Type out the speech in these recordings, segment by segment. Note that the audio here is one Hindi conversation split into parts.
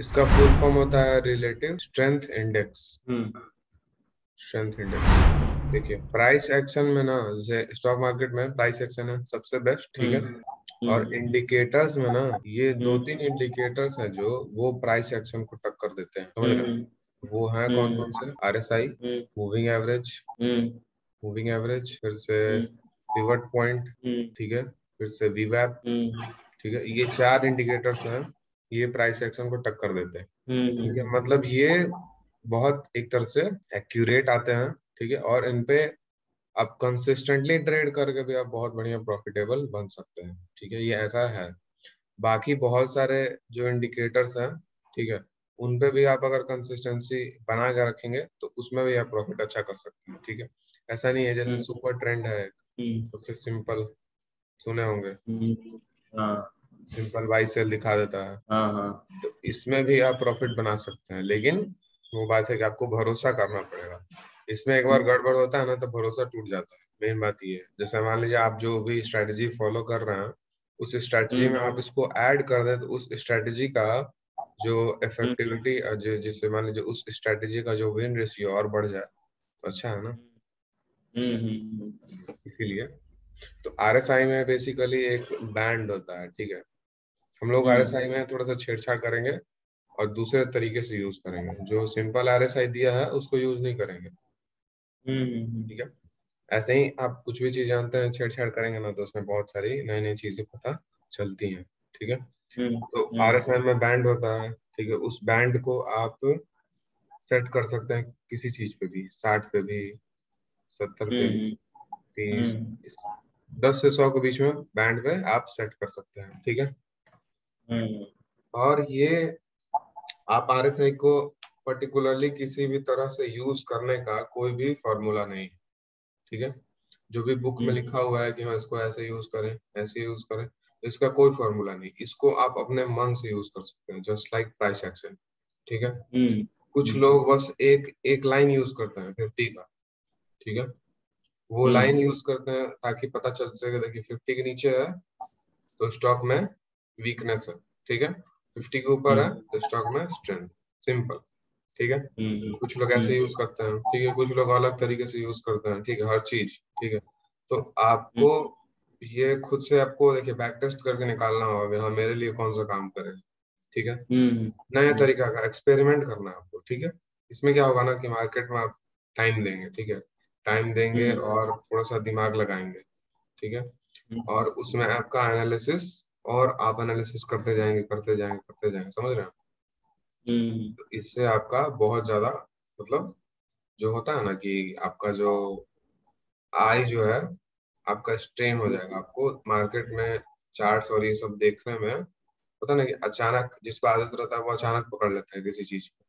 इसका फुल फॉर्म होता है रिलेटिव स्ट्रेंथ इंडेक्स। हम्म स्ट्रेंथ इंडेक्स देखिए, प्राइस एक्शन में ना, स्टॉक मार्केट में प्राइस एक्शन है सबसे बेस्ट, ठीक है। हम्म और हम्म इंडिकेटर्स में ना, ये दो हम्म तीन इंडिकेटर्स हैं जो वो प्राइस एक्शन को टक्कर देते हैं, समझ रहे हैं। हम्म वो हैं कौन हम्म कौन से? आरएसआई, हम्म मूविंग एवरेज, हम्म मूविंग एवरेज, फिर से हम्म पिवट पॉइंट, हम्म ठीक है, फिर से वीवैप, हम्म ठीक है। ये चार इंडिकेटर्स हैं, ये प्राइस एक्शन को टक्कर देते हैं, ठीक है। हम्म मतलब ये बहुत एक तरह से एक्यूरेट आते हैं, ठीक है। और इन पे आप कंसिस्टेंटली ट्रेड करके भी आप बहुत बढ़िया प्रॉफिटेबल बन सकते हैं, ठीक है। ये ऐसा है। बाकी बहुत सारे जो इंडिकेटर्स हैं, ठीक है, उन पे भी आप अगर कंसिस्टेंसी बना के रखेंगे तो उसमें भी आप प्रॉफिट अच्छा कर सकते हैं, ठीक है। ऐसा नहीं है, जैसे हम्म सुपर ट्रेंड है, हम्म सबसे सिंपल, सुने होंगे, हाँ सिंपल बाई सेल दिखा देता है। हाँ हाँ तो इसमें भी आप प्रॉफिट बना सकते हैं, लेकिन वो बात है कि आपको भरोसा करना पड़ेगा। इसमें एक बार हम्म गड़बड़ होता है ना, तो भरोसा टूट जाता है। मेन बात ये है, जैसे मान लीजिए आप जो भी स्ट्रेटजी फॉलो कर रहे हैं, उस स्ट्रेटजी में हम्म आप इसको ऐड कर दें, तो उस स्ट्रेटजी का जो हम्म इफेक्टिविटी, जो जिससे मान लीजिए उस स्ट्रेटजी का जो विन रेशियो और बढ़ जाए, तो अच्छा है ना। हम्म इसीलिए तो आरएसआई में बेसिकली एक बैंड होता है, ठीक है। हम लोग हम्म आरएसआई में थोड़ा सा छेड़छाड़ करेंगे और दूसरे तरीके से यूज करेंगे। जो सिंपल आरएसआई दिया है उसको यूज नहीं करेंगे, ठीक है। ऐसे ही आप कुछ भी चीज जानते हैं, छेड़छाड़ करेंगे ना, तो उसमें बहुत सारी नई नई चीजें पता चलती हैं, ठीक है। तो आरएसआई में बैंड होता है, ठीक है। उस बैंड को आप सेट कर सकते हैं किसी चीज पे भी, 60 पे भी, 70 पे भी, 30, 10 से 100 के बीच में बैंड पे आप सेट कर सकते हैं, ठीक है। और ये आप आरएसआई को पर्टिकुलरली किसी भी तरह से यूज करने का कोई भी फॉर्मूला नहीं है, ठीक है। जो भी बुक में लिखा हुआ है कि हाँ इसको ऐसे यूज करें, ऐसे यूज करें, इसका कोई फॉर्मूला नहीं। इसको आप अपने मन से यूज कर सकते हैं, जस्ट लाइक प्राइस एक्शन, ठीक है। कुछ लोग बस एक एक लाइन यूज करते हैं 50 का, ठीक है। वो लाइन यूज करते हैं ताकि पता चल सके, देखिए 50 के नीचे है तो स्टॉक में वीकनेस है, ठीक है। 50 के ऊपर है तो स्टॉक में स्ट्रेंथ, सिंपल, ठीक है। कुछ लोग ऐसे यूज करते हैं, ठीक है। कुछ लोग अलग तरीके से यूज करते हैं, ठीक है, हर चीज, ठीक है। तो आपको ये खुद से आपको देखिए बैक टेस्ट करके निकालना होगा कि हाँ मेरे लिए कौन सा काम करे, ठीक है। नया तरीका का एक्सपेरिमेंट करना है आपको, ठीक है। इसमें क्या होगा ना कि मार्केट में आप टाइम देंगे, ठीक है, टाइम देंगे और थोड़ा सा दिमाग लगाएंगे, ठीक है। और उसमें आपका एनालिसिस, और आप एनालिसिस करते जाएंगे करते जाएंगे करते जाएंगे, समझ रहे हैं। तो इससे आपका बहुत ज्यादा, मतलब जो होता है ना कि आपका जो आई जो है, आपका स्ट्रेन हो जाएगा। आपको मार्केट में चार्ट्स और ये सब देखने में पता नहीं कि अचानक जिसको आदत रहता है वो अचानक पकड़ लेता है किसी चीज को,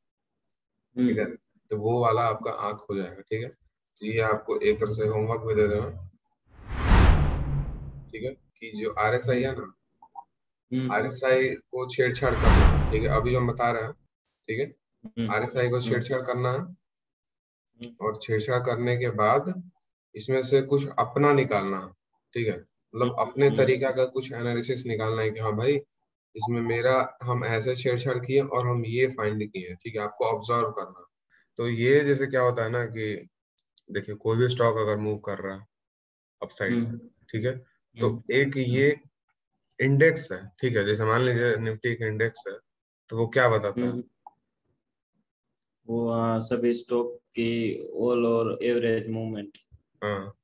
ठीक है। तो वो वाला आपका आंख हो जाएगा, ठीक है। तो ये आपको एक तरह से होमवर्क भी दे देना, ठीक है, कि जो आरएसआई है ना, आरएसआई को छेड़छाड़ करना है, ठीक है, अभी जो हम बता रहे हैं, ठीक है। आरएसआई को छेड़छाड़ करना है, और छेड़छाड़ करने के बाद इसमें से कुछ अपना निकालना है, ठीक है। मतलब अपने तरीका का कुछ एनालिसिस निकालना है कि हाँ भाई, इसमें मेरा, हम ऐसे छेड़छाड़ किए और हम ये फाइंड किए हैं, ठीक है। आपको ऑब्जर्व करना। तो ये जैसे क्या होता है ना कि देखिए, कोई भी स्टॉक अगर मूव कर रहा है अपसाइड, ठीक है, तो एक ये इंडेक्स है, ठीक है। जैसे मान लीजिए निफ्टी एक इंडेक्स है, तो वो क्या बताता है? वो सभी स्टॉक की ऑल और एवरेज मूवमेंट। हाँ,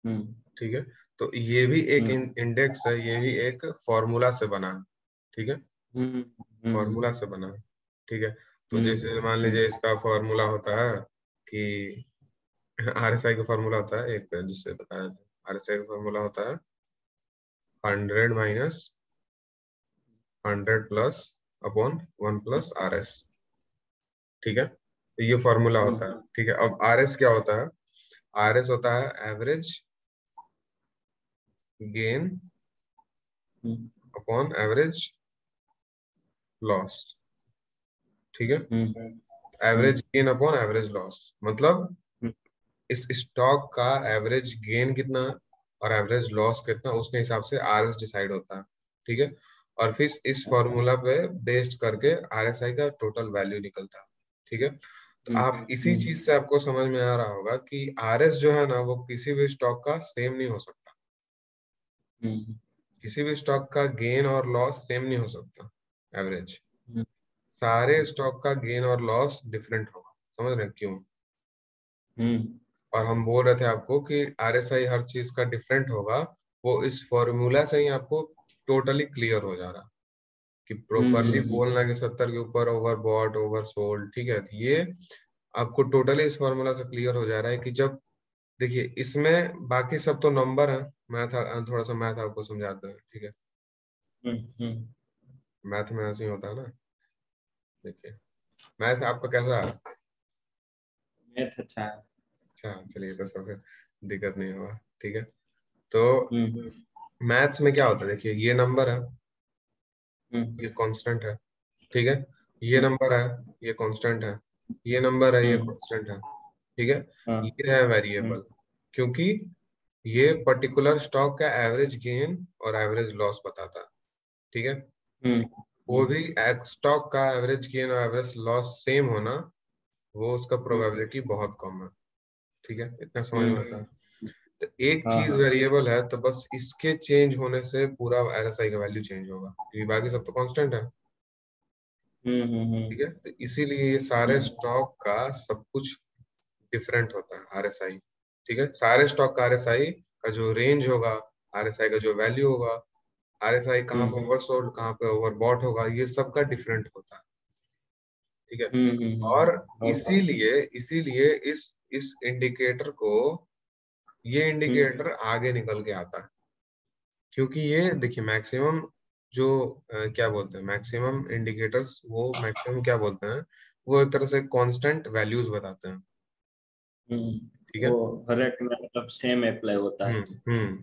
हम्म ठीक है। तो ये भी एक हम्म इंडेक्स है, ये भी एक फॉर्मूला से बना है, ठीक है। हम्म फॉर्मूला से बना है, ठीक है। तो जैसे मान हम्म लीजिए इसका फॉर्मूला होता है कि आरएसआई का फॉर्मूला होता है एक, जिससे बताया था, आरएसआई का फॉर्मूला होता है 100 - 100 प्लस अपॉन 1 + RS, ठीक है। तो ये फॉर्मूला होता है, ठीक है। अब आरएस क्या होता है? आरएस होता है average gain upon average loss, ठीक है। Average gain upon average loss, मतलब इस स्टॉक का एवरेज गेन कितना और एवरेज लॉस कितना, उसके हिसाब से आरएस डिसाइड होता है, ठीक है। और फिर इस फॉर्मूला पे बेस्ड करके आरएसआई का टोटल वैल्यू निकलता है। ठीक है, तो आप इसी चीज से आपको समझ में आ रहा होगा कि आरएस जो है ना वो किसी भी स्टॉक का सेम नहीं हो सकता। किसी भी स्टॉक का गेन और लॉस सेम नहीं हो सकता एवरेज। सारे स्टॉक का गेन और लॉस डिफरेंट होगा। समझ रहे हैं क्यों? और हम बोल रहे थे आपको कि आरएसआई हर चीज का डिफरेंट होगा, वो इस फॉर्मूला से ही आपको टोटली क्लियर हो जा रहा कि प्रॉपरली बोलना कि 70 के ऊपर ओवरबॉट ओवर सोल्ड। ठीक है, तो ये आपको टोटली इस फॉर्मूला से क्लियर हो जा रहा है कि जब देखिए इसमें बाकी सब तो नंबर है, मैथ थोड़ा सा मैथ आपको समझाते हैं। ठीक है, मैथ में ऐसे ही होता है ना। देखिए मैथ आपका कैसा है? मैथ अच्छा है। अच्छा चलिए, तो सब फिर दिक्कत नहीं होगा। ठीक है, तो मैथ्स में क्या होता है, देखिए ये नंबर है, ये कांस्टेंट है। ठीक है, ये नंबर है, ये कांस्टेंट है, ये नंबर है, ये कांस्टेंट है। ठीक है, हाँ। ये है वेरिएबल, क्योंकि ये पर्टिकुलर स्टॉक का एवरेज गेन और एवरेज लॉस बताता है। ठीक है, वो भी स्टॉक का एवरेज गेन और एवरेज लॉस सेम होना, वो उसका प्रोबेबिलिटी बहुत कम है। ठीक है, इतना समझ में आता है। तो एक हाँ चीज हाँ। वेरिएबल है तो बस इसके चेंज होने से पूरा आरएसआई का वैल्यू चेंज होगा, क्योंकि बाकी सब तो कांस्टेंट है। ठीक है, तो इसीलिए ये सारे स्टॉक का सब कुछ डिफरेंट होता है आरएसआई। ठीक है, सारे स्टॉक का आरएसआई का जो रेंज होगा, आरएसआई का जो वैल्यू होगा, आरएसआई कहाँ पे ओवरसोल्ड कहाँ पे ओवरबॉट होगा, ये सब का डिफरेंट होता है। ठीक है, और और इसीलिए इसीलिए इस इंडिकेटर को, ये इंडिकेटर आगे निकल के आता है, क्योंकि ये देखिए मैक्सिमम जो क्या बोलते हैं, मैक्सिमम इंडिकेटर्स वो मैक्सिमम क्या बोलते हैं, वो एक तरह से कांस्टेंट वैल्यूज बताते हैं। ठीक है, वो हर एक में मतलब सेम अप्लाई होता है। हम्म,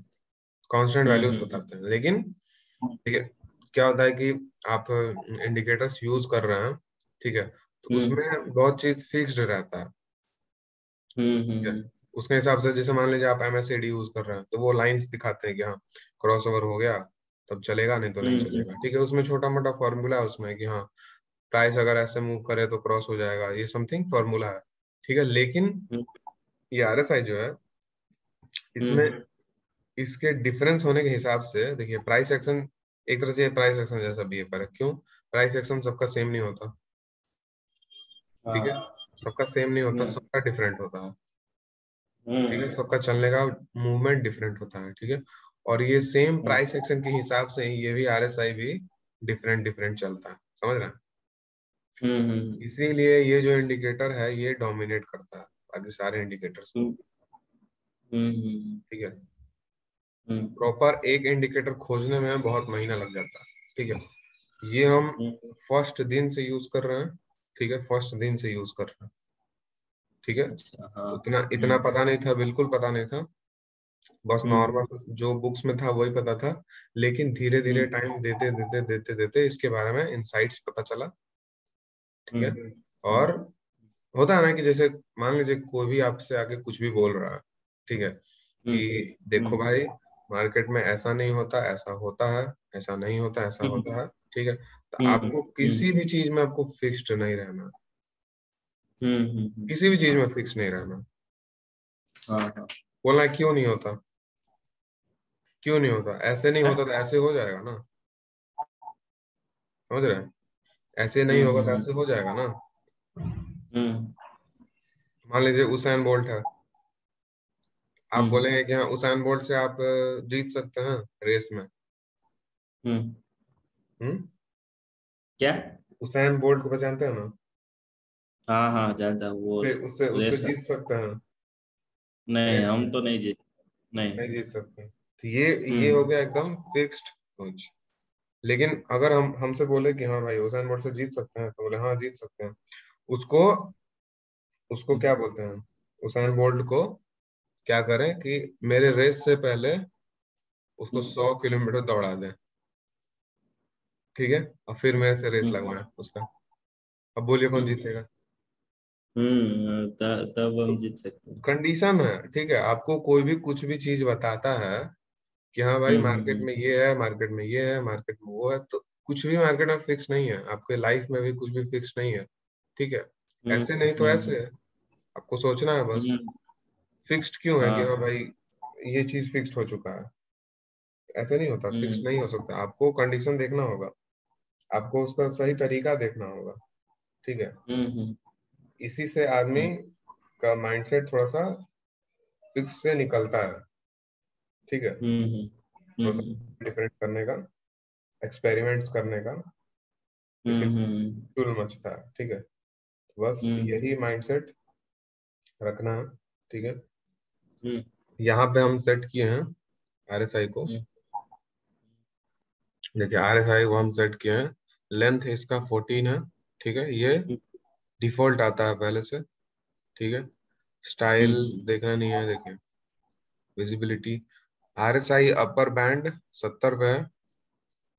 कांस्टेंट वैल्यूज बताते हैं, लेकिन ठीक है क्या होता है कि आप इंडिकेटर्स यूज कर रहे हैं, ठीक है, तो उसमें बहुत चीज फिक्स्ड रहता है। ठीक है, उसके हिसाब से जैसे मान लीजिए आप एमएससीडी यूज कर रहे हैं तो वो लाइंस दिखाते हैं कि हाँ क्रॉस ओवर हो गया तब चलेगा, नहीं तो नहीं चलेगा। ठीक है, उसमें छोटा मोटा फॉर्मूला है उसमें कि हाँ प्राइस अगर ऐसे मूव करे तो क्रॉस हो जाएगा, ये समथिंग फॉर्मूला है। ठीक है, लेकिन ये आरएसआई जो है, इसमें इसके डिफरेंस होने के हिसाब से देखिए प्राइस एक्शन एक तरह से प्राइस एक्शन जैसा बिहेव करे। क्यों? प्राइस एक्शन सबका सेम नहीं होता। ठीक है, सबका सेम नहीं होता, सबका डिफरेंट होता है। ठीक है, सबका चलने का मूवमेंट डिफरेंट होता है। ठीक है, और ये सेम प्राइस एक्शन के हिसाब से ही ये भी आरएसआई भी डिफरेंट डिफरेंट चलता है। समझ रहे हैं? इसीलिए ये जो इंडिकेटर है ये डोमिनेट करता है बाकी सारे इंडिकेटर्स को। ठीक है, प्रॉपर एक इंडिकेटर खोजने में बहुत महीना लग जाता है। ठीक है, ये हम फर्स्ट दिन से यूज कर रहे हैं। ठीक है, फर्स्ट दिन से यूज कर रहे हैं। ठीक है, अच्छा हाँ। उतना इतना पता नहीं था, बिल्कुल पता नहीं था, बस नॉर्मल जो बुक्स में था वही पता था। लेकिन धीरे धीरे टाइम देते देते देते देते इसके बारे में इंसाइट्स पता चला। ठीक है, और होता है ना कि जैसे मान लीजिए कोई भी आपसे आके कुछ भी बोल रहा है, ठीक है, कि देखो भाई मार्केट में ऐसा नहीं होता, ऐसा होता है, ऐसा नहीं होता, ऐसा होता है। ठीक है, तो आपको किसी भी चीज में आपको फिक्स्ड नहीं रहना, किसी भी चीज में फिक्स नहीं रहना। हाँ हाँ। बोलना क्यों नहीं होता, क्यों नहीं होता, ऐसे नहीं होता तो ऐसे हो जाएगा ना। समझ रहे हैं? ऐसे नहीं होगा तो ऐसे हो जाएगा ना। मान लीजिए उसैन बोल्ट है, आप बोलेंगे कि हाँ उसैन बोल्ट से आप जीत सकते हैं रेस में। हम्म, क्या? उसैन बोल्ट को पहचानते हैं ना? हाँ हाँ ज्यादा वो उससे उससे उससे रेसर। जीत सकते हैं नहीं रेस में? हम तो नहीं जीत। नहीं। नहीं जीत सकते, तो ये हो गया एकदम फिक्स्ड कुछ। लेकिन अगर हम हमसे बोले कि हाँ भाई उसैन बोल्ट से जीत सकते हैं, तो बोले हाँ जीत सकते हैं। उसको उसको क्या बोलते हैं, उसैन बोल्ट को क्या करें कि मेरे रेस से पहले उसको 100 किलोमीटर दौड़ा दें। ठीक है, और फिर मेरे से रेस लगवाएं उसका। अब बोलिए कौन जीतेगा? तब हम जीत सकते हैं। कंडीशन है, ठीक है, आपको कोई भी कुछ भी चीज बताता है कि हाँ भाई मार्केट हम्म में ये है, मार्केट में ये है, मार्केट में वो है। तो कुछ भी मार्केट में फिक्स नहीं है, आपके लाइफ में भी कुछ भी फिक्स नहीं है। ठीक है, हम्म ऐसे नहीं तो हम्म ऐसे है, आपको सोचना है बस। हम्म, फिक्स्ड क्यों है कि हाँ हाँ। भाई ये चीज फिक्स्ड हो चुका है, ऐसे नहीं होता, फिक्स हम्म नहीं हो सकता। आपको कंडीशन देखना होगा, आपको उसका सही तरीका देखना होगा। ठीक है, हम्म इसी से आदमी का माइंडसेट थोड़ा सा फिक्स से निकलता है। ठीक है, हम्म थोड़ा सा हम्म डिफरेंट करने का, एक्सपेरिमेंट्स करने का, इसी हम्म चुल मचता है। ठीक है, बस हम्म यही माइंडसेट रखना है। ठीक है, हम्म यहाँ पे हम सेट किए हैं आरएसआई को। हम्म देखिए आरएसआई को हम सेट किए हैं, लेंथ इसका 14 है। ठीक है, ये डिफॉल्ट आता है पहले से। ठीक है, स्टाइल हम्म देखना नहीं है। देखिए विजिबिलिटी, आरएसआई अपर बैंड 70 पे है।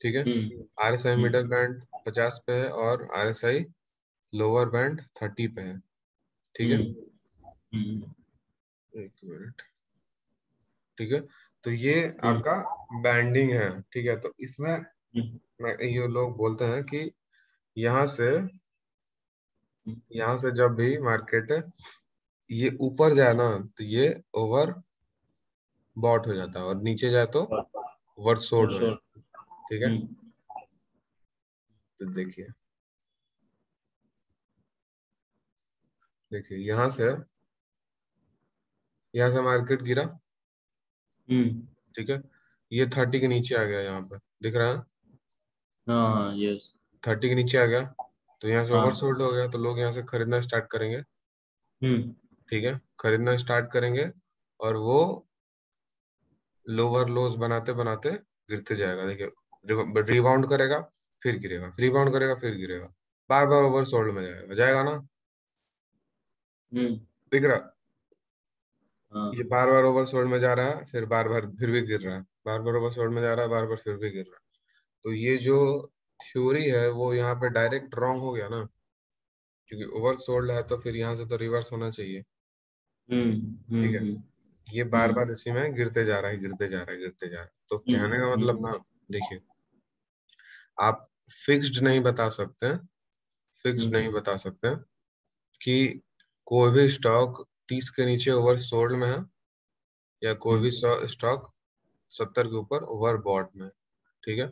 ठीक है, हम्म आरएसआई हम्म मिडल बैंड 50 पे है, और आरएसआई लोअर बैंड 30 पे है। ठीक है, हम्म हम्म एक मिनट। ठीक है, तो ये हम्म आपका बैंडिंग है। ठीक है, तो इसमें हम्म ये लोग बोलते हैं कि यहाँ से यहाँ से जब भी मार्केट ये ऊपर जाए ना, तो ये ओवर बॉट हो जाता है, और नीचे जाए तो ओवर सोल्ड हो वर्षों। जाता है। ठीक है, हम्म तो देखिए, देखिए यहाँ से मार्केट गिरा। हम्म ठीक है, ये 30 के नीचे आ गया, यहाँ पे दिख रहा है, हाँ यस। 30 के नीचे आ गया, तो यहाँ से ओवर हाँ। सोल्ड हो गया, तो लोग यहाँ से खरीदना स्टार्ट करेंगे। हम्म ठीक है, खरीदना स्टार्ट करेंगे, और वो लोअर लोज बनाते बनाते गिरते जाएगा। देखिए रिबाउंड करेगा, फिर गिरेगा, रिबाउंड करेगा, फिर गिरेगा, बार बार ओवर सोल्ड में जाएगा, जाएगा ना, हम्म दिख रहा। हाँ। ये बार बार ओवर सोल्ड में जा रहा है, फिर बार बार फिर भी गिर रहा है, बार बार ओवर सोल्ड में जा रहा है, बार बार फिर भी गिर रहा है। तो ये जो थ्योरी है वो यहाँ पे डायरेक्ट रॉन्ग हो गया ना, क्योंकि ओवर सोल्ड है तो फिर यहाँ से तो रिवर्स होना चाहिए। ठीक है, हम्म ये बार बार इसी में गिरते जा रहा है, गिरते जा रहा है, गिरते जा रहा है। तो कहने का हम्म मतलब ना, देखिए आप फिक्स्ड नहीं बता सकते, फिक्स्ड नहीं बता सकते कि कोई भी स्टॉक 30 के नीचे ओवर सोल्ड में है, या कोई भी स्टॉक 70 के ऊपर ओवर बॉट में है। ठीक है,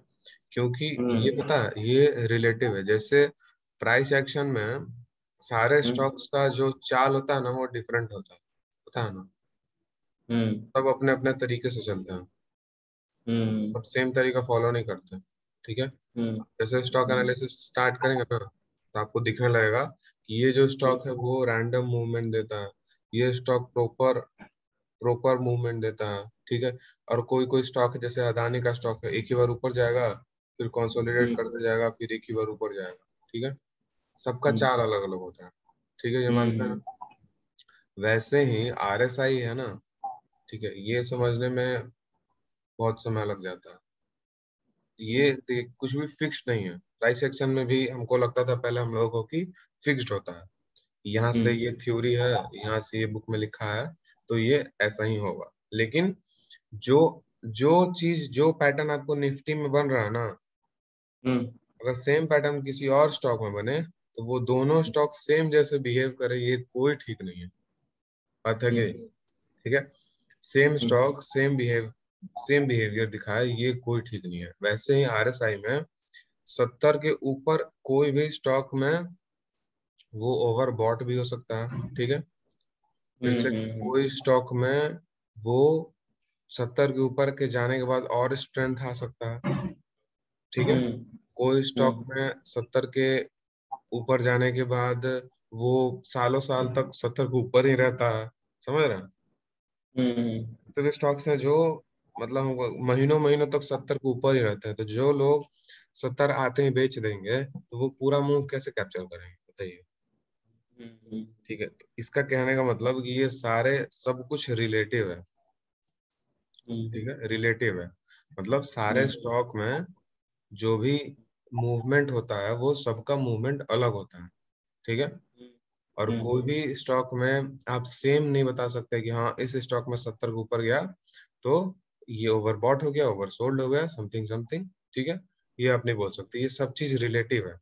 क्योंकि ये हम्म पता है ये रिलेटिव है। जैसे प्राइस एक्शन में सारे स्टॉक्स का जो चाल होता है ना वो डिफरेंट होता है, पता है ना, हम्म सब अपने अपने तरीके से चलते हैं, हम्म सब सेम तरीका फॉलो नहीं करते। ठीक है, हम्म जैसे स्टॉक एनालिसिस स्टार्ट करेंगे ना, तो आपको दिखने लगेगा कि ये जो स्टॉक है वो रैंडम मूवमेंट देता है, ये स्टॉक प्रॉपर प्रॉपर मूवमेंट देता है। ठीक है, और कोई कोई स्टॉक है, जैसे अदानी का स्टॉक है, एक ही बार ऊपर जाएगा, फिर कंसोलिडेट करते जाएगा, फिर एक ही बार ऊपर जाएगा। ठीक है, सबका चाल अलग अलग होता है। ठीक है, ये मानते हैं। वैसे ही आरएसआई है ना, ठीक है, ये समझने में बहुत समय लग जाता है। कुछ भी फिक्स्ड नहीं है। प्राइस सेक्शन में भी हमको लगता था पहले हम लोगों को कि फिक्स्ड होता है, यहाँ से ये थ्योरी है, यहाँ से ये बुक में लिखा है, तो ये ऐसा ही होगा। लेकिन जो जो चीज जो पैटर्न आपको निफ्टी में बन रहा है ना, अगर सेम पैटर्न किसी और स्टॉक में बने, तो वो दोनों स्टॉक सेम जैसे बिहेव करे, ये कोई ठीक नहीं है। बात है कि, ठीक है, सेम स्टॉक सेम बिहेवियर दिखाए, ये कोई ठीक नहीं है। वैसे ही आरएसआई में 70 के ऊपर कोई भी स्टॉक में वो ओवर बॉट भी हो सकता है। ठीक है, फिर से कोई स्टॉक में वो 70 के ऊपर के जाने के बाद और स्ट्रेंथ आ सकता है। ठीक है, कोई स्टॉक में 70 के ऊपर जाने के बाद वो सालों साल तक 70 के ऊपर ही रहता है, समझ रहे हैं। तो स्टॉक्स हैं जो मतलब महीनों महीनों तक 70 के ऊपर ही रहते हैं, तो जो लोग 70 आते ही बेच देंगे, तो वो पूरा मूव कैसे कैप्चर करेंगे बताइए। ठीक है, तो इसका कहने का मतलब कि ये सारे सब कुछ रिलेटिव है। ठीक है, रिलेटिव है, मतलब सारे स्टॉक में जो भी मूवमेंट होता है वो सबका मूवमेंट अलग होता है। ठीक है, और कोई भी स्टॉक में आप सेम नहीं बता सकते कि हाँ इस स्टॉक में 70 के ऊपर गया तो ये ओवरबॉट हो गया, ओवरसोल्ड हो गया, समथिंग समथिंग, ठीक है। ये आप नहीं बोल सकते, ये सब चीज रिलेटिव है,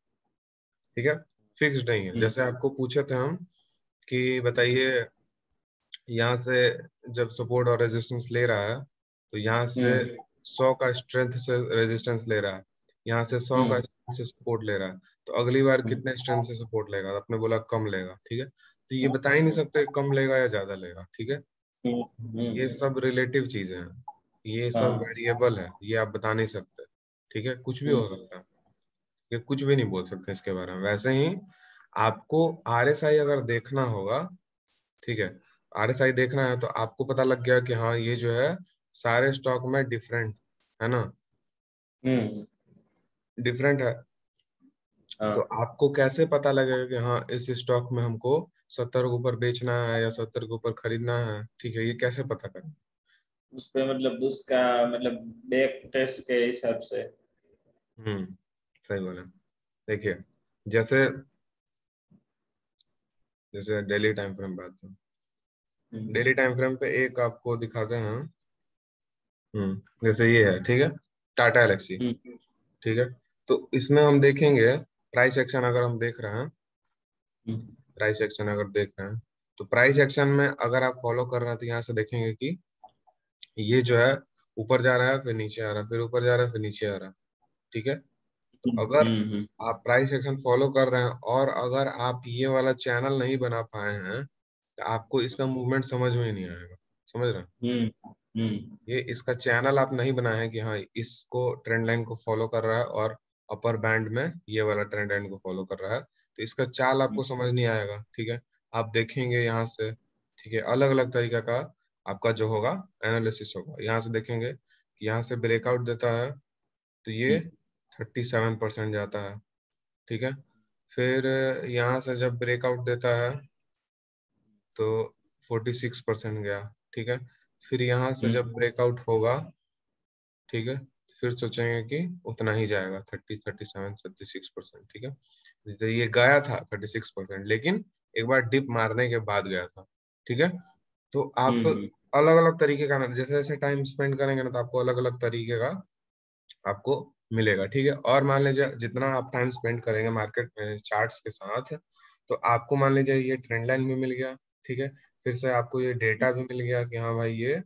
ठीक है, फिक्स्ड नहीं है। हम्म जैसे आपको पूछे थे हम कि बताइए यहाँ से जब सपोर्ट और रेजिस्टेंस ले रहा है तो यहाँ से हम्म 100 का स्ट्रेंथ से रेजिस्टेंस ले रहा है, यहाँ से 100 का हम्म स्ट्रेंथ से सपोर्ट ले रहा है, तो अगली बार हम्म कितने स्ट्रेंथ से सपोर्ट लेगा? आपने बोला कम लेगा, ठीक है, तो ये हम्म बता ही नहीं सकते कम लेगा या ज्यादा लेगा, ठीक है। हम्म, ये हम्म, सब रिलेटिव चीजें हैं, ये सब हाँ वेरिएबल है, ये आप बता नहीं सकते, ठीक है, कुछ भी हो हम्म सकता है, ये कुछ भी नहीं बोल सकते इसके बारे में। वैसे ही आपको आरएसआई अगर देखना होगा, ठीक है, आरएसआई देखना है तो आपको पता लग गया कि हाँ ये जो है सारे स्टॉक में डिफरेंट है ना, हम्म डिफरेंट है। तो हाँ आपको कैसे पता लगेगा कि हाँ इस स्टॉक में हमको 70 के ऊपर बेचना है या 70 के ऊपर खरीदना है, ठीक है, ये कैसे पता करें? उस पे मतलब उसका मतलब बैक टेस्ट के हिसाब से। हम्म, सही बोला। देखिए, जैसे जैसे डेली टाइम फ्रेम बात है, हम्म डेली टाइम फ्रेम पे एक आपको दिखाते हैं। जैसे ये है, ठीक है, टाटा एलेक्सी, हम्म ठीक है, तो इसमें हम देखेंगे प्राइस एक्शन, अगर हम देख रहे हैं, हम्म प्राइस एक्शन अगर देख रहे हैं, तो प्राइस एक्शन में अगर आप फॉलो कर रहे हैं तो यहाँ से देखेंगे कि ये जो है ऊपर जा रहा है फिर नीचे आ रहा है, फिर ऊपर जा रहा है फिर नीचे आ रहा है, ठीक है। तो अगर हम्म आप प्राइस एक्शन फॉलो कर रहे हैं और अगर आप ये वाला चैनल नहीं बना पाए हैं तो आपको इसका मूवमेंट समझ में ही नहीं आएगा, समझ रहे हैं? हम्म हम्म ये इसका चैनल आप नहीं बनाए हैं कि हाँ इसको ट्रेंड लाइन को फॉलो कर रहा है और अपर बैंड में ये वाला ट्रेंड लाइन को फॉलो कर रहा है, तो इसका चाल आपको समझ नहीं आएगा, ठीक है। आप देखेंगे यहाँ से, ठीक है, अलग अलग तरीके का आपका जो होगा एनालिसिस होगा। यहाँ से देखेंगे कि यहाँ से ब्रेकआउट देता है तो ये 37% जाता है, ठीक है। फिर यहाँ से जब ब्रेकआउट देता है तो 46% गया, ठीक है। फिर यहाँ से जब ब्रेकआउट होगा, ठीक है, फिर सोचेंगे कि उतना ही जाएगा, 37 36%, ठीक है। जैसे ये गया था 36%, लेकिन एक बार डिप मारने के बाद गया था, ठीक है। तो आप हम्म अलग अलग तरीके का ना, जैसे जैसे टाइम स्पेंड करेंगे ना तो आपको अलग अलग तरीके का आपको मिलेगा, ठीक है। और मान लीजिए जितना आप टाइम स्पेंड करेंगे मार्केट में चार्ट्स के साथ, तो आपको मान लीजिए ये ट्रेंड लाइन भी मिल गया, ठीक है, फिर से आपको ये डेटा भी मिल गया कि हाँ भाई ये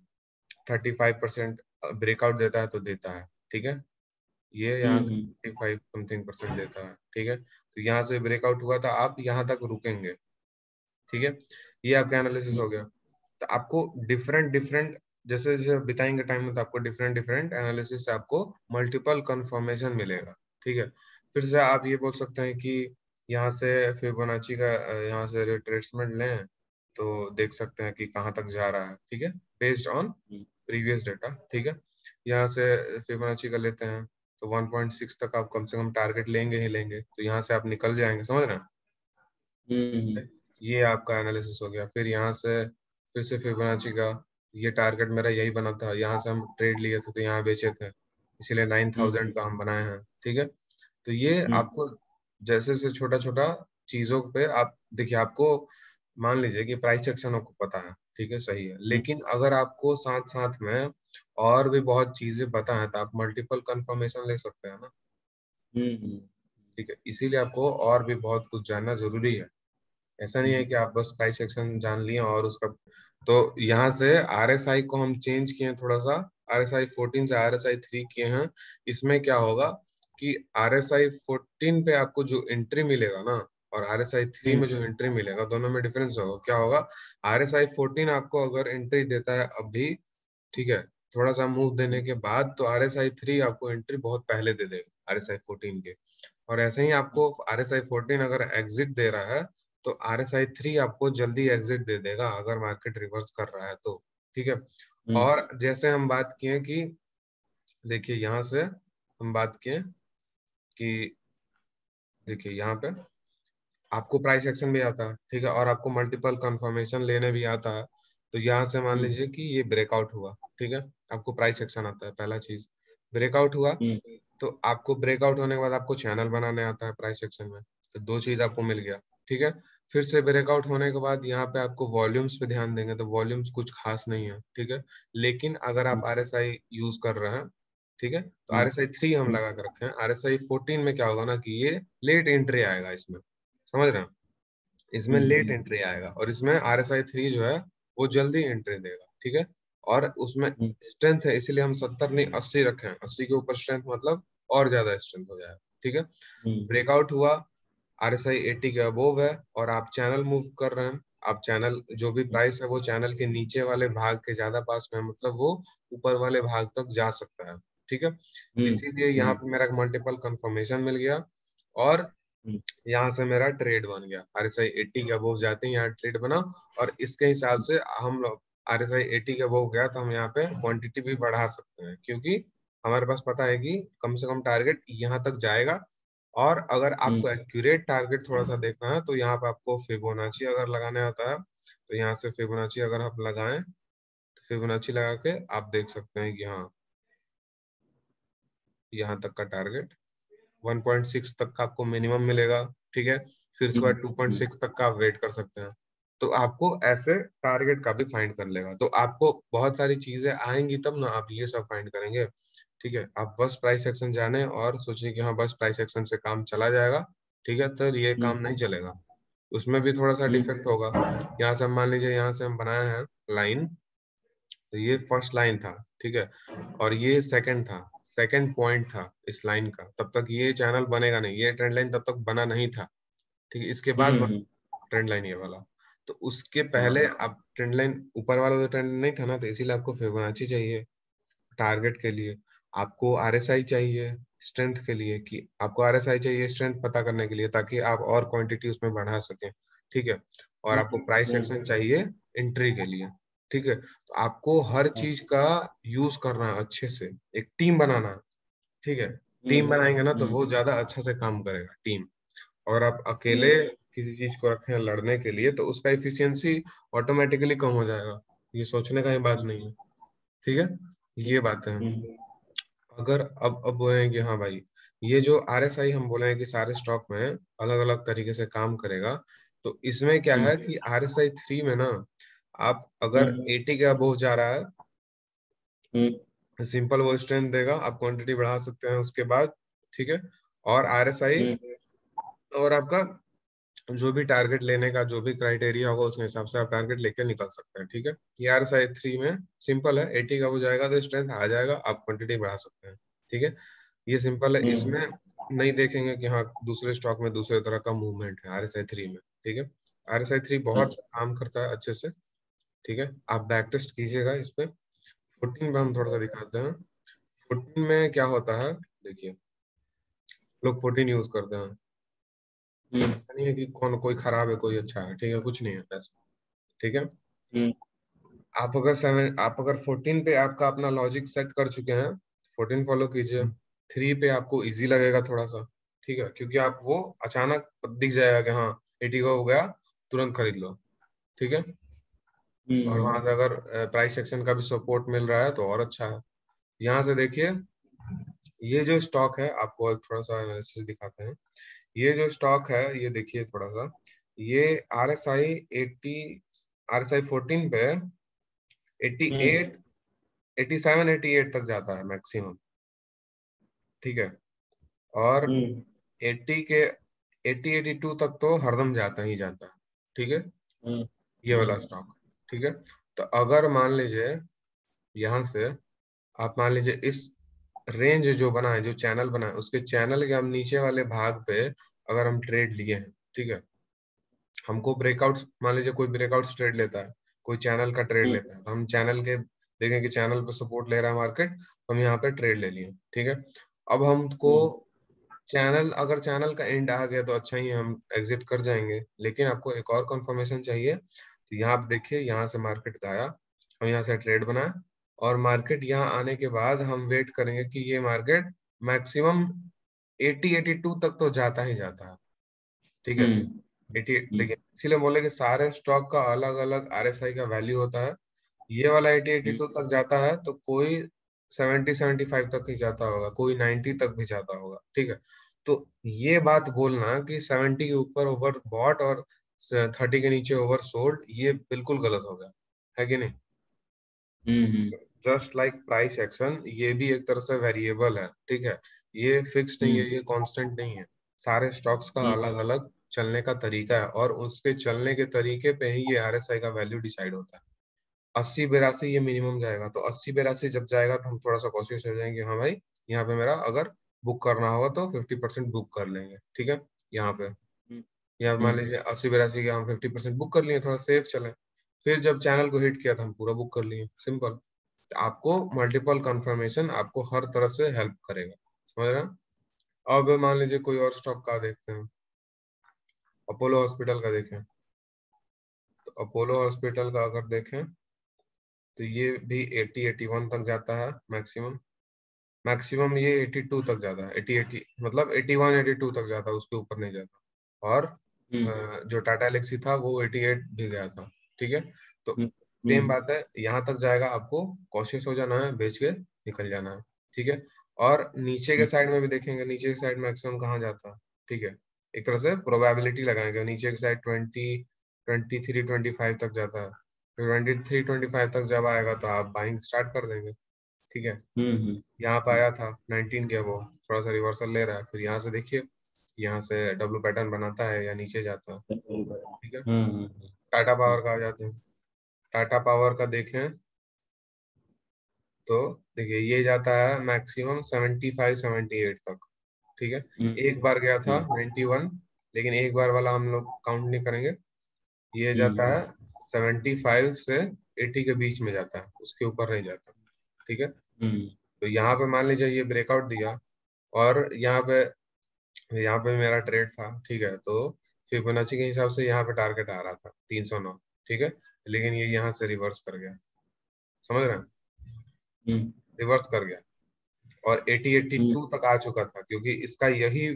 35% ब्रेकआउट देता है तो देता है, ठीक है, ये यहाँ से हम्म 35 समथिंग % देता है, ठीक है, तो यहाँ से ब्रेकआउट हुआ था, आप यहाँ तक रुकेंगे, ठीक है। ये आपका एनालिसिस हो गया। तो आपको डिफरेंट डिफरेंट, जैसे जैसे बिताएंगे टाइम में तो आपको डिफरेंट डिफरेंट एनालिसिस से आपको मल्टीपल कंफर्मेशन मिलेगा, ठीक है। फिर से आप ये बोल सकते हैं कि यहाँ से फिबोनाची का यहाँ से रिट्रेसमेंट लें तो देख सकते हैं कि कहाँ तक जा रहा है, ठीक है, बेस्ड ऑन प्रीवियस डेटा, ठीक है। यहाँ से फिबोनाची का लेते हैं तो 1.6 तक आप कम से कम टारगेट लेंगे ही लेंगे, तो यहाँ से आप निकल जाएंगे, समझ रहे हैं? हम्म ये आपका एनालिसिस हो गया। फिर यहाँ से फिर से फिबोनाची का, ये टारगेट मेरा यही बना था, यहाँ से हम ट्रेड लिए थे तो यहाँ बेचे थे, इसीलिए 9000 का हम बनाए हैं, ठीक है। तो ये आपको जैसे जैसे छोटा छोटा चीजों पे आप देखिए, आपको मान लीजिए कि प्राइस एक्शन आपको पता है, ठीक है, सही है, लेकिन अगर आपको साथ साथ में और भी बहुत चीजें पता है तो आप मल्टीपल कंफर्मेशन ले सकते हैं ना, हम्म ठीक है, इसीलिए आपको और भी बहुत कुछ जानना जरूरी है। ऐसा नहीं है कि आप बस प्राइस एक्शन जान लिए और उसका, तो यहाँ से आरएसआई को हम चेंज किए हैं थोड़ा सा, आरएसआई 14 से आरएसआई 3 किए हैं। इसमें क्या होगा कि आरएसआई 14 पे आपको जो एंट्री मिलेगा ना और आरएसआई 3 में जो एंट्री मिलेगा, दोनों में डिफरेंस होगा। क्या होगा, आरएसआई 14 आपको अगर एंट्री देता है अभी, ठीक है, थोड़ा सा मूव देने के बाद, तो आरएसआई 3 आपको एंट्री बहुत पहले दे देगा आरएसआई 14 के। और ऐसे ही आपको आरएसआई 14 अगर एग्जिट दे रहा है तो आरएसआई 3 आपको जल्दी एग्जिट दे देगा अगर मार्केट रिवर्स कर रहा है तो, ठीक है। और जैसे हम बात किए कि देखिए यहाँ से हम बात किए कि देखिए यहाँ पे आपको प्राइस एक्शन भी आता है, ठीक है, और आपको मल्टीपल कंफर्मेशन लेने भी आता है। तो यहाँ से मान लीजिए कि ये ब्रेकआउट हुआ, ठीक है, आपको प्राइस एक्शन आता है, पहला चीज ब्रेकआउट हुआ, तो आपको ब्रेकआउट होने के बाद आपको चैनल बनाने आता है प्राइस एक्शन में, तो दो चीज आपको मिल गया, ठीक है। फिर से ब्रेकआउट होने के बाद यहाँ पे आपको वॉल्यूम्स पे ध्यान देंगे तो वॉल्यूम्स कुछ खास नहीं है, ठीक है। लेकिन अगर आप RSI यूज कर रहे हैं, ठीक है, तो RSI 3 हम लगा के रखे हैं। RSI 14 में क्या होगा ना कि ये लेट एंट्री आएगा इसमें, समझ रहे हैं, इसमें लेट एंट्री आएगा, और इसमें RSI 3 जो है वो जल्दी एंट्री देगा, ठीक है। और उसमें स्ट्रेंथ है, इसीलिए हम 70 नहीं 80 रखे हैं। 80 के ऊपर स्ट्रेंथ मतलब और ज्यादा स्ट्रेंथ हो जाएगा, ठीक है। ब्रेकआउट हुआ, RSI 80 के अबोव है, और आप चैनल मूव कर रहे हैं, आप चैनल जो भी प्राइस है वो चैनल के नीचे वाले भाग के ज्यादा पास में है, मतलब वो ऊपर वाले भाग तक जा सकता है, ठीक है। इसीलिए यहाँ पे मेरा मल्टीपल कंफर्मेशन मिल गया, और यहाँ से मेरा ट्रेड बन गया। RSI 80 के अबोव जाते हैं, यहाँ ट्रेड बना, और इसके हिसाब से हम लोग RSI 80 के अबोव गया तो हम यहाँ पे क्वांटिटी भी बढ़ा सकते हैं, क्योंकि हमारे पास पता है कि कम से कम टारगेट यहाँ तक जाएगा। और अगर आपको एक्यूरेट टारगेट थोड़ा सा देखना है तो यहाँ पे आपको फिबोनाची अगर लगाने आता है तो यहाँ से फिबोनाची अगर आप लगाएं तो फिबोनाची लगा के आप देख सकते हैं कि हाँ, यहाँ तक का टारगेट 1.6 तक का आपको मिनिमम मिलेगा, ठीक है। फिर उसके बाद 2.6 तक का आप वेट कर सकते हैं। तो आपको ऐसे टारगेट का भी फाइंड कर लेगा, तो आपको बहुत सारी चीजें आएंगी तब ना आप ये सब फाइंड करेंगे, ठीक है। आप बस प्राइस एक्शन जाने और सोचिए कि हाँ बस प्राइस एक्शन से काम चला जाएगा, ठीक है, तो ये काम नहीं चलेगा, उसमें भी थोड़ा सा डिफेक्ट होगा। यहाँ से हम मान लीजिए, यहाँ से हम बनाए हैं लाइन, तो ये फर्स्ट लाइन था, ठीक है, और ये सेकंड था, सेकंड पॉइंट था इस लाइन का, तब तक ये चैनल बनेगा नहीं, ये ट्रेंड लाइन तब तक बना नहीं था, ठीक है। इसके बाद ट्रेंड लाइन ये वाला, तो उसके पहले अब ट्रेंड लाइन ऊपर वाला तो ट्रेंड नहीं था ना, तो इसीलिए आपको फिबोनाची चाहिए टारगेट के लिए, आपको RSI चाहिए स्ट्रेंथ के लिए, कि आपको RSI चाहिए स्ट्रेंथ पता करने के लिए ताकि आप और क्वांटिटी उसमें बढ़ा सकें, ठीक है। और आपको प्राइस एक्शन चाहिए एंट्री के लिए, ठीक है। तो आपको हर चीज का यूज करना है अच्छे से, एक टीम बनाना है, ठीक है। टीम बनाएंगे ना तो वो ज्यादा अच्छा से काम करेगा टीम। और आप अकेले किसी चीज को रखें लड़ने के लिए तो उसका इफिशियंसी ऑटोमेटिकली कम हो जाएगा, ये सोचने का ही बात नहीं है, ठीक है। ये बात है। अगर अब बोलेंगे हाँ भाई, ये जो RSI हम बोले हैं कि सारे स्टॉक में अलग अलग तरीके से काम करेगा, तो इसमें क्या है कि RSI 3 में ना आप अगर 80 के अबोव जा रहा है, सिंपल वो स्ट्रेंथ देगा, आप क्वांटिटी बढ़ा सकते हैं उसके बाद, ठीक है। और RSI और आपका जो भी टारगेट लेने का जो भी क्राइटेरिया होगा उसके हिसाब से आप टारगेट लेके निकल सकते हैं, ठीक है। ये RSI 3 में सिंपल है, 80 का हो जाएगा तो स्ट्रेंथ आ जाएगा, आप क्वांटिटी बढ़ा सकते हैं, ठीक है। ये सिंपल है, इसमें नहीं देखेंगे कि हाँ दूसरे स्टॉक में दूसरे तरह का मूवमेंट है RSI 3 में, ठीक है। RSI 3 बहुत काम करता है अच्छे से, ठीक है। आप बैक टेस्ट कीजिएगा इस पे। 14 में हम थोड़ा सा दिखाते हैं। 14 में क्या होता है, देखिए, लोग 14 यूज करते हैं, नहीं है कि कौन कोई खराब है कोई अच्छा है, ठीक है, कुछ नहीं है ऐसा, ठीक है। आप अगर 14 पे आपका अपना लॉजिक सेट कर चुके हैं, 14 फॉलो कीजिए। 3 पे आपको इजी लगेगा थोड़ा सा, ठीक है, क्योंकि आप वो अचानक दिख जाएगा कि हाँ 80 का हो गया, तुरंत खरीद लो, ठीक है। और वहां से अगर प्राइस एक्शन का भी सपोर्ट मिल रहा है तो और अच्छा है। यहाँ से देखिए, ये जो स्टॉक है आपको एक थोड़ा सा एनालिसिस दिखाते हैं। ये जो स्टॉक है ये देखिए थोड़ा सा, ये RSI 80, RSI 14 पे 88, 87, 88 तक जाता है मैक्सिमम, ठीक है। और 80 के 82 तक तो हरदम जाता ही जाता है, ठीक है, ये वाला स्टॉक, ठीक है। तो अगर मान लीजिए यहाँ से आप मान लीजिए इस रेंज जो बना है, जो चैनल बना है, उसके चैनल के हम नीचे वाले भाग पे अगर हम ट्रेड लिए हैं, ठीक है, हमको ब्रेकआउट, मान लीजिए कोई ब्रेकआउट ट्रेड लेता है, कोई चैनल का ट्रेड लेता है, तो हम चैनल के देखें कि चैनल पे सपोर्ट ले रहा है मार्केट, तो हम यहाँ पे ट्रेड ले लिए, ठीक है। अब हमको चैनल, अगर चैनल का एंड आ गया तो अच्छा ही है, हम एग्जिट कर जाएंगे, लेकिन आपको एक और कंफर्मेशन चाहिए, तो यहाँ आप देखिए, यहाँ से मार्केट गया, हम यहाँ से ट्रेड बनाए, और मार्केट यहाँ आने के बाद हम वेट करेंगे कि ये मार्केट मैक्सिमम 80, 82 तक तो जाता ही जाता है, ठीक है। 88 देखिए, इसीलिए बोले कि सारे स्टॉक का अलग अलग RSI का वैल्यू होता है। ये वाला 80, 82 तक जाता है तो कोई 70, 75 तक ही जाता होगा, कोई 90 तक भी जाता होगा, ठीक है। तो ये बात बोलना कि 70 के ऊपर ओवर बॉट और 30 के नीचे ओवर सोल्ड, ये बिल्कुल गलत हो गया, है कि नहीं? जस्ट लाइक प्राइस एक्शन, ये भी एक तरह से वेरिएबल है, ठीक है, ये फिक्स नहीं है, ये कांस्टेंट नहीं है। सारे स्टॉक्स का अलग अलग चलने का तरीका है और उसके चलने के तरीके पे ही ये आरएसआई का वैल्यू डिसाइड होता है। 80 82 ये मिनिमम जाएगा, तो 80 82 जब जाएगा तो हम थोड़ा सा कोशिश हो जाएंगे, हाँ भाई यहाँ पे मेरा अगर बुक करना होगा तो 50% बुक कर लेंगे, ठीक है। यहाँ पे यहाँ मान लीजिए 80 82 के हम 50% बुक कर लिए, थोड़ा सेफ चले। फिर जब चैनल को हिट किया तो हम पूरा बुक कर लिए, सिंपल। आपको मल्टीपल कंफर्मेशन आपको हर तरह से हेल्प करेगा, समझ रहे हैं? अब मान लीजिए कोई और स्टॉक का देखते हैं, अपोलो हॉस्पिटल का देखें। तो अपोलो हॉस्पिटल का अगर देखें तो ये भी 80 81 तक जाता है मैक्सिमम। मैक्सिमम ये 82 तक जाता है, 80 मतलब 81 82 तक जाता है, उसके ऊपर नहीं जाता। और जो टाटा एलेक्सी था वो 88 भी गया था, ठीक है। तो सेम बात है, यहाँ तक जाएगा, आपको कॉशियस हो जाना है, बेच के निकल जाना है, ठीक है। और नीचे के साइड में भी देखेंगे, नीचे के साइड मैक्सिमम कहाँ जाता है, ठीक है। एक तरह से प्रोबेबिलिटी लगाएंगे, नीचे के साइड 20 23 25 तक जाता है। फिर 23 25 तक जब आएगा तो आप बाइंग स्टार्ट कर देंगे, ठीक है। यहाँ पे आया था 19 के, वो थोड़ा सा रिवर्सल ले रहा है, फिर यहाँ से देखिए, यहाँ से डब्लू पैटर्न बनाता है या नीचे जाता है, ठीक है। टाटा पावर का आ जाते हैं। टाटा पावर का देखें तो देखिए ये जाता है मैक्सिमम 75 78 तक, ठीक है। एक बार गया था 91, लेकिन एक बार वाला हम लोग काउंट नहीं करेंगे। ये जाता है 75 से 80 के बीच में जाता है, उसके ऊपर नहीं जाता, ठीक है। तो यहाँ पे मान लीजिए ये ब्रेकआउट दिया, और यहाँ पे मेरा ट्रेड था, ठीक है। तो फिबोनाची के हिसाब से यहाँ पे टारगेट आ रहा था 309, ठीक है। लेकिन ये यहाँ से रिवर्स कर गया, समझ रहे हैं? रिवर्स कर गया और 80 82 तक आ चुका था, क्योंकि इसका यही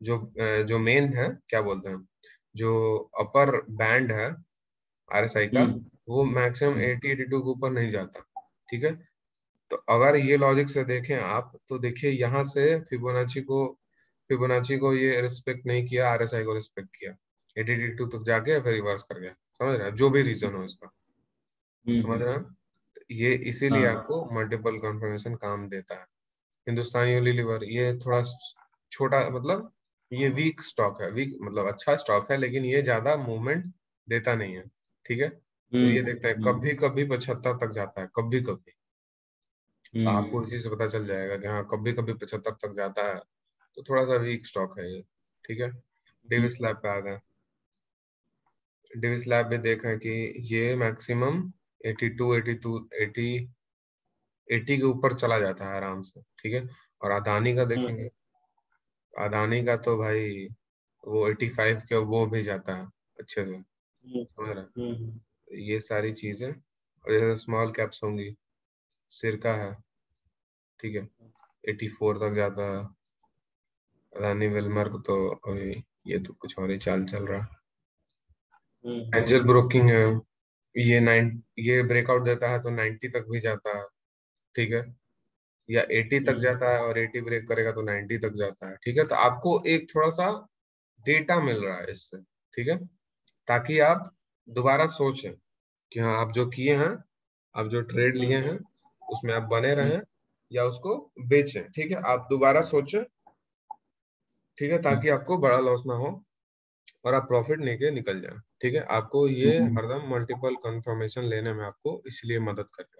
जो मेन है, क्या बोलते हैं, जो अपर बैंड है आरएसआई का, वो मैक्सिमम 80 82 के ऊपर नहीं जाता, ठीक है। तो अगर ये लॉजिक से देखें आप, तो देखिए यहाँ से फिबोनाची को ये रिस्पेक्ट नहीं किया, आरएसआई को रिस्पेक्ट किया, 80 82 तक जाके फिर रिवर्स कर गया, समझ रहे हैं? जो भी रीजन हो इसका, समझ रहे हैं? तो ये इसीलिए आपको मल्टीपल कंफर्मेशन काम देता है। हिंदुस्तान यूनिलीवर ये थोड़ा छोटा, मतलब ये वीक स्टॉक है, वीक मतलब अच्छा स्टॉक है, लेकिन ये ज्यादा मूवमेंट देता नहीं है, ठीक है। तो ये देखते हैं, कभी कभी 75 तक जाता है, कभी कभी। तो आपको इसी से पता चल जाएगा कि हाँ कभी कभी 75 तक जाता है, तो थोड़ा सा वीक स्टॉक है ये, ठीक है। डेविस लैब पे आ गए। डेविस लैब में देखा कि ये मैक्सिमम 82 82 80 80 के ऊपर चला जाता है आराम से, ठीक है। और अदानी का देखेंगे, अदानी का तो भाई वो 85 के वो भी जाता है अच्छे से, समझ रहे हैं? ये सारी चीजें, और जैसे स्मॉल कैप्स होंगी, सिरका है, ठीक है, 84 तक जाता है। अदानी वेलमार्क तो अभी ये तो कुछ और ही चाल चल रहा है। एंजल ब्रोकिंग है, ये ब्रेकआउट देता है तो 90 तक भी जाता है, ठीक है। या 80 तक जाता है, और 80 ब्रेक करेगा तो 90 तक जाता है, ठीक है। तो आपको एक थोड़ा सा डेटा मिल रहा है इससे, ठीक है, ताकि आप दोबारा सोचें कि हाँ आप जो किए हैं, आप जो ट्रेड लिए हैं, उसमें आप बने रहें या उसको बेचें, ठीक है। आप दोबारा सोचें, ठीक है, ताकि आपको बड़ा लॉस ना हो और आप प्रॉफिट लेके निकल जाए, ठीक है। आपको ये हरदम मल्टीपल कंफर्मेशन लेने में आपको इसलिए मदद करेगा।